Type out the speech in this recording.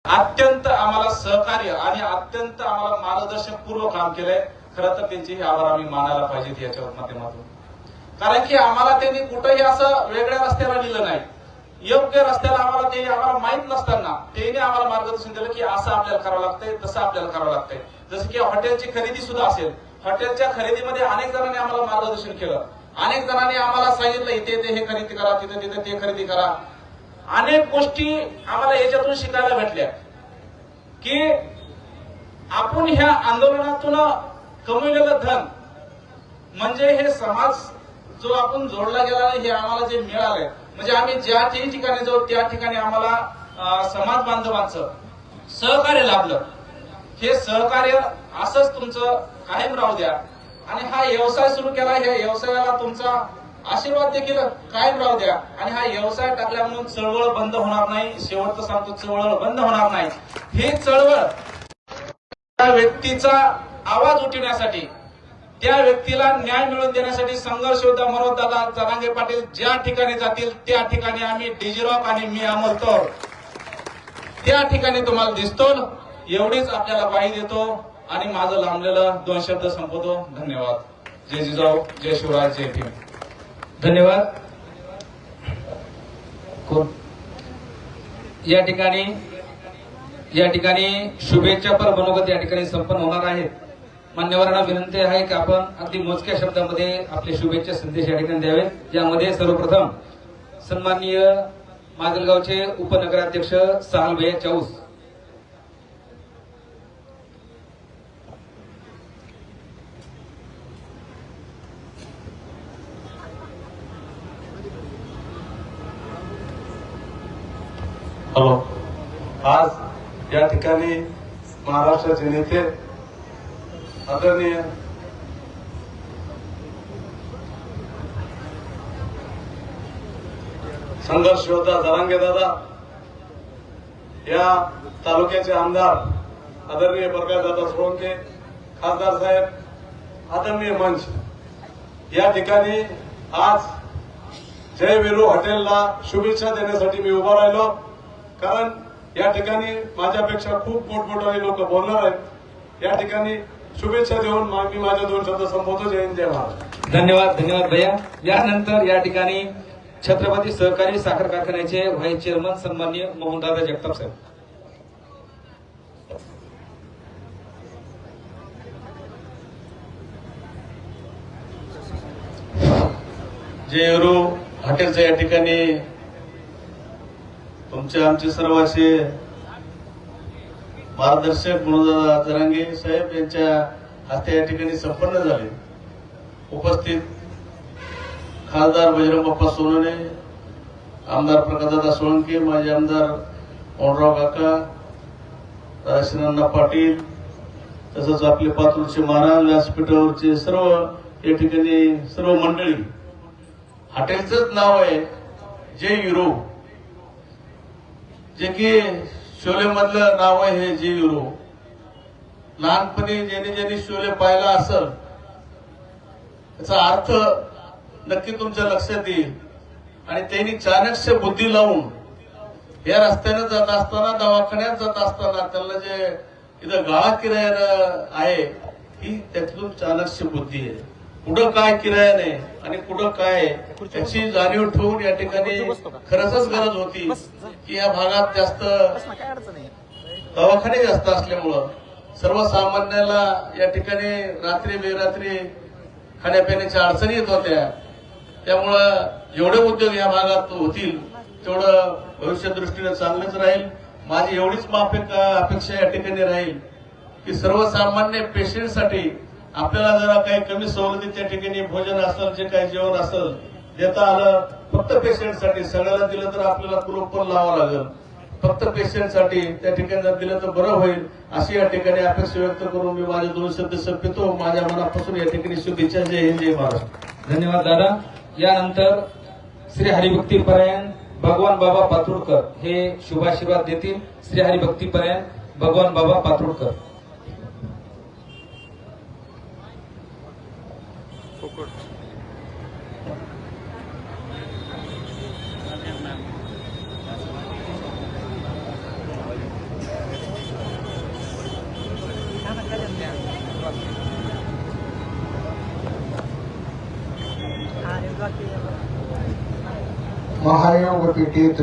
अत्यंत आम्हाला सहकार्य आणि अत्यंत आम्हाला मार्गदर्शन पूर्व काम केलंय। खरं तर त्यांचे आभार आम्ही मानायला पाहिजेत याच्या माध्यमातून, कारण की आम्हाला त्यांनी कुठेही असं वेगळ्या रस्त्याला नेलं नाही। योग्य रस्त्याला आम्हाला माहित नसताना त्यांनी आम्हाला मार्गदर्शन दिलं की असं आपल्याला करावं लागतंय, तसं आपल्याला करावं लागतंय। जसं की हॉटेलची खरेदी सुद्धा असेल, हॉटेलच्या खरेदीमध्ये अनेक जणांनी आम्हाला मार्गदर्शन केलं, अनेक जणांनी आम्हाला सांगितलं इथे हे खरेदी करा, तिथे ते खरेदी करा। अनेक गोष्टी आम्हाला याच्यातून शिकायला भेटल्या की आपण ह्या आंदोलनातून कमवलेलं धन म्हणजे हे समाज जो आपण जोडला गेला हे आम्हाला जे मिळालंय, म्हणजे आम्ही ज्या ठिकाणी जाऊ त्या ठिकाणी आम्हाला समाज बांधवांचं सहकार्य लाभलं। हे सहकार्य असंच तुमचं कायम राहू द्या आणि हा व्यवसाय सुरू केला, ह्या व्यवसायाला तुमचा आशीर्वाद देखील कायम राहू द्या। आणि हा व्यवसाय टाकल्या म्हणून चळवळ बंद होणार नाही, शेवटचं सांगतो चळवळ बंद होणार नाही। ही चळवळ त्या व्यक्तीचा आवाज उठवण्यासाठी, त्या व्यक्तीला न्याय मिळवून देण्यासाठी संघर्ष योद्धा मनोजदादा जरांगे पाटील ज्या ठिकाणी जातील त्या ठिकाणी आम्ही डिजिरॉक आणि मी अमोल तौर त्या ठिकाणी तुम्हाला दिसतो, एवढीच आपल्याला ग्वाही देतो आणि माझं लांबलेलं 2 शब्द संपवतो। धन्यवाद। जय जिजाऊ, जय शिवराय, जय भीम। धन्यवाद। या ठिकाणी शुभेच्छापर मनोगत या ठिकाणी संपन्न होणार आहेत। मान्यवरांना विनंती आहे की आपण अगदी मोजक्या शब्दामध्ये आपले शुभेच्छा संदेश या ठिकाणी द्यावे। यामध्ये सर्वप्रथम सन्माननीय माजलगावचे उपनगराध्यक्ष सहालभैया चाऊस, हॅलो। आज या ठिकाणी महाराष्ट्राचे नेते आदरणीय संघर्ष योद्धा जरांगे दादा, या तालुक्याचे आमदार आदरणीय प्रकाशदादा सोळंके, खासदार साहेब, आदरणीय मंच, या ठिकाणी आज जय वीरू हॉटेलला शुभेच्छा देण्यासाठी मी उभा राहिलो, कारण या ठिकाणी माझ्यापेक्षा खूप मोठमोठाले लोक बोलणार आहेत। या ठिकाणी शुभेच्छा देऊन मी माझे 2 शब्द संबोधतो। जय हिंद, जय महाराष्ट्र। धन्यवाद। धन्यवाद भैया। यानंतर या ठिकाणी छत्रपती सहकारी साखर कारखान्याचे व्हाईस चेअरमन सन्माननीय मोहनदादा जगताप साहेब। जय वीरू हॉटेलच्या या ठिकाणी तुमचे आमचे सर्व असे मार्गदर्शक मनोजदादा जरांगे साहेब यांच्या हस्ते या ठिकाणी संपन्न झाले। उपस्थित खासदार बजरंग बाप्पा सोनवणे, आमदार प्रकाशदादा सोळंके, माजी आमदार मोहनराव काका, राधाकृष्ण पाटील, तसंच आपले पातूरचे महाराज, व्यासपीठावरचे सर्व या ठिकाणी सर्व मंडळी। हॉटेलचंच नाव आहे जय वीरू, जे की शोले मधलं नाव आहे हे जय वीरू। लहानपणी ज्यांनी शोले पाहिला असेल त्याचा अर्थ नक्की तुमच्या लक्षात येईल। आणि त्यांनी चाणक्य बुद्धी लावून या रस्त्याने जात असताना, दवाखान्यात जात असताना त्यांना जे इथं गाळा किरायानं आहे ही त्यातून चाणक्य बुद्धी आहे। कुठं काय किरायाने आणि कुठं काय त्याची जाणीव ठेवून या ठिकाणी खरंच गरज होती की या भागात जास्त दवाखाने जास्त असल्यामुळं सर्वसामान्याला या ठिकाणी रात्री बेरात्री खाण्यापिण्याच्या अडचणी येत होत्या। त्यामुळं जेवढे उद्योग या भागात होतील तेवढं भविष्य दृष्टीने चांगलंच राहील। माझी एवढीच अपेक्षा या ठिकाणी राहील की सर्वसामान्य पेशंटसाठी आपल्याला जरा काही कमी सवलती त्या ठिकाणी भोजन असेल, जे काही जेवण असेल देता आलं, फक्त पेशंटसाठी। सगळ्याला दिलं तर आपल्याला कुलूप पण लावावं लागेल, फक्त पेशंटसाठी त्या ठिकाणी जर दिलं तर बरं होईल, अशी या ठिकाणी अपेक्षा व्यक्त करून मी माझे 2 शब्द संपवितो। माझ्या मनापासून या ठिकाणी शुभेच्छा। जय हिंद, जय महाराष्ट्र। धन्यवाद दादा। यानंतर श्री हरिभक्ती परायण भगवान बाबा पातुरकर हे शुभाशीर्वाद देतील। श्री हरिभक्ती परायण भगवान बाबा पातुरकर। महायोग पीठित